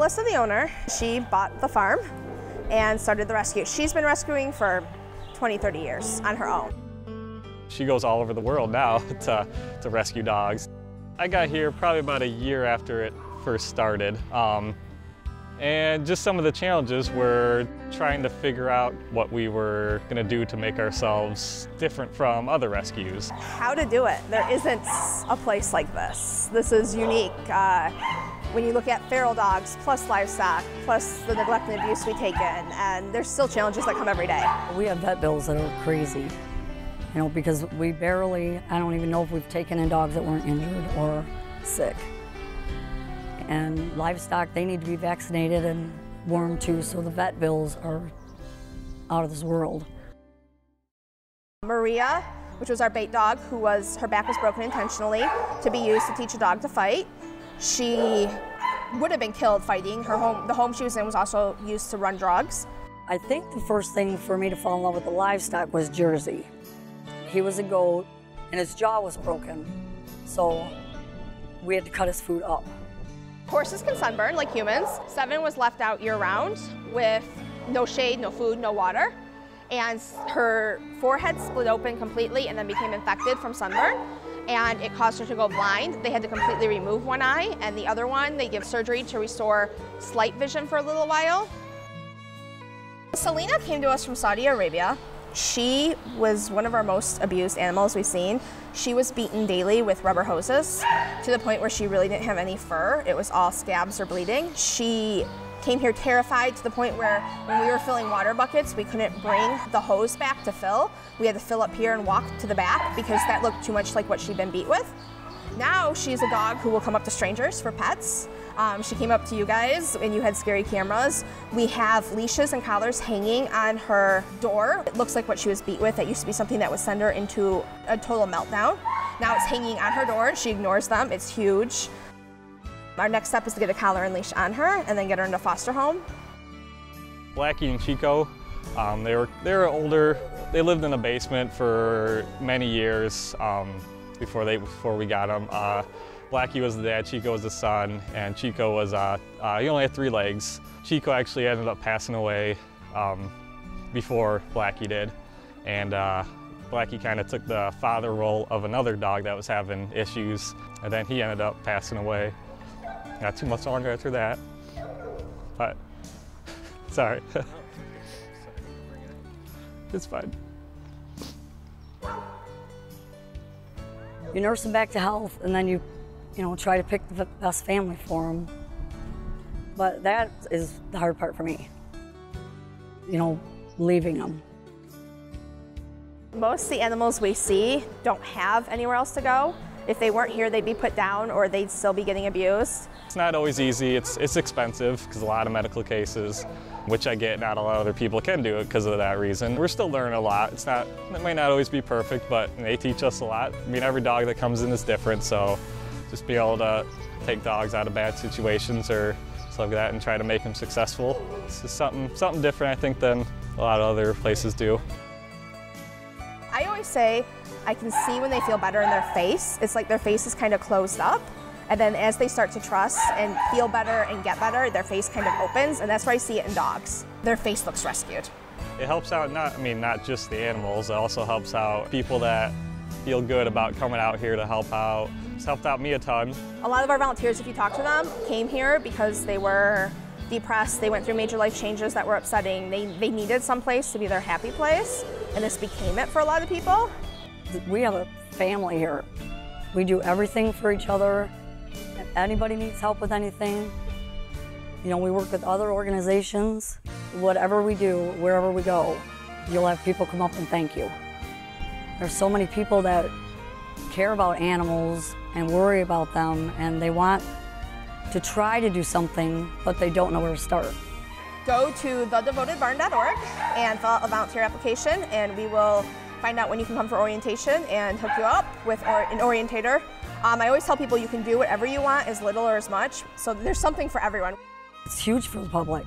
Melissa, the owner, she bought the farm and started the rescue. She's been rescuing for 20, 30 years on her own. She goes all over the world now to rescue dogs. I got here probably about a year after it first started. And just some of the challenges were trying to figure out what we were going to do to make ourselves different from other rescues. How to do it. There isn't a place like this. This is unique. When you look at feral dogs, plus livestock, plus the neglect and abuse we take in, and there's still challenges that come every day. We have vet bills that are crazy, you know, because we barely, I don't even know if we've taken in dogs that weren't injured or sick. And livestock, they need to be vaccinated and wormed too, so the vet bills are out of this world. Maria, which was our bait dog, her back was broken intentionally to be used to teach a dog to fight. She would have been killed fighting. The home she was in was also used to run drugs. I think the first thing for me to fall in love with the livestock was Jersey. He was a goat and his jaw was broken, so we had to cut his food up. Horses can sunburn like humans. Seven was left out year-round with no shade, no food, no water. And her forehead split open completely and then became infected from sunburn. And it caused her to go blind. They had to completely remove one eye, and the other one, they give surgery to restore slight vision for a little while. Selena came to us from Saudi Arabia. She was one of our most abused animals we've seen. She was beaten daily with rubber hoses to the point where she really didn't have any fur. It was all scabs or bleeding. She came here terrified to the point where when we were filling water buckets, we couldn't bring the hose back to fill. We had to fill up here and walk to the back because that looked too much like what she'd been beat with. Now she's a dog who will come up to strangers for pets. She came up to you guys and you had scary cameras. We have leashes and collars hanging on her door. It looks like what she was beat with. That used to be something that would send her into a total meltdown. Now it's hanging on her door and she ignores them. It's huge. Our next step is to get a collar and leash on her and then get her into foster home. Blackie and Chico, they were older. They lived in a basement for many years before we got them. Blackie was the dad, Chico was the son, and Chico was, he only had 3 legs. Chico actually ended up passing away before Blackie did. And Blackie kind of took the father role of another dog that was having issues, and then he ended up passing away. Not too much longer after that, but sorry. It's fine. You nurse them back to health, and then you try to pick the best family for them. But that is the hard part for me, leaving them. Most of the animals we see don't have anywhere else to go. If they weren't here, they'd be put down or they'd still be getting abused. It's not always easy. It's expensive because a lot of medical cases, which I get, not a lot of other people can do it because of that reason. We're still learning a lot. It might not always be perfect, but they teach us a lot. I mean, every dog that comes in is different, so just be able to take dogs out of bad situations or stuff like that and try to make them successful. It's just something different, I think, than a lot of other places do. I always say I can see when they feel better in their face. It's like their face is kind of closed up. And then as they start to trust and feel better and get better, their face kind of opens. And that's where I see it in dogs. Their face looks rescued. It helps out not just the animals. It also helps out people that feel good about coming out here to help out. It's helped out me a ton. A lot of our volunteers, if you talk to them, came here because they were depressed. They went through major life changes that were upsetting. They needed some place to be their happy place. And this became it for a lot of people. We have a family here. We do everything for each other. If anybody needs help with anything, we work with other organizations. Whatever we do, wherever we go, you'll have people come up and thank you. There's so many people that care about animals and worry about them, and they want to try to do something, but they don't know where to start. Go to thedevotedbarn.org and fill out a volunteer application, and we will find out when you can come for orientation and hook you up with an orientator. I always tell people you can do whatever you want, as little or as much, so there's something for everyone. It's huge for the public.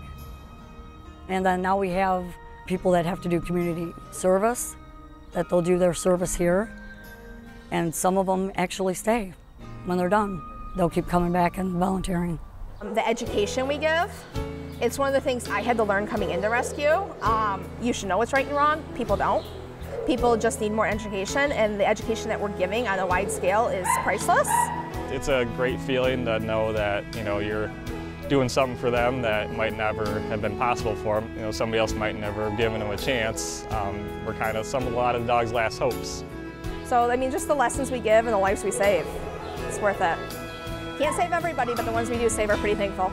And then now we have people that have to do community service, that they'll do their service here, and some of them actually stay when they're done. They'll keep coming back and volunteering. The education we give, it's one of the things I had to learn coming into rescue. You should know what's right and wrong. People don't. People just need more education, and the education that we're giving on a wide scale is priceless. It's a great feeling to know that, you know, you're doing something for them that might never have been possible for them. You know, somebody else might never have given them a chance. We're kind of a lot of the dog's last hopes. So, I mean, just the lessons we give and the lives we save, it's worth it. Can't save everybody, but the ones we do save are pretty thankful.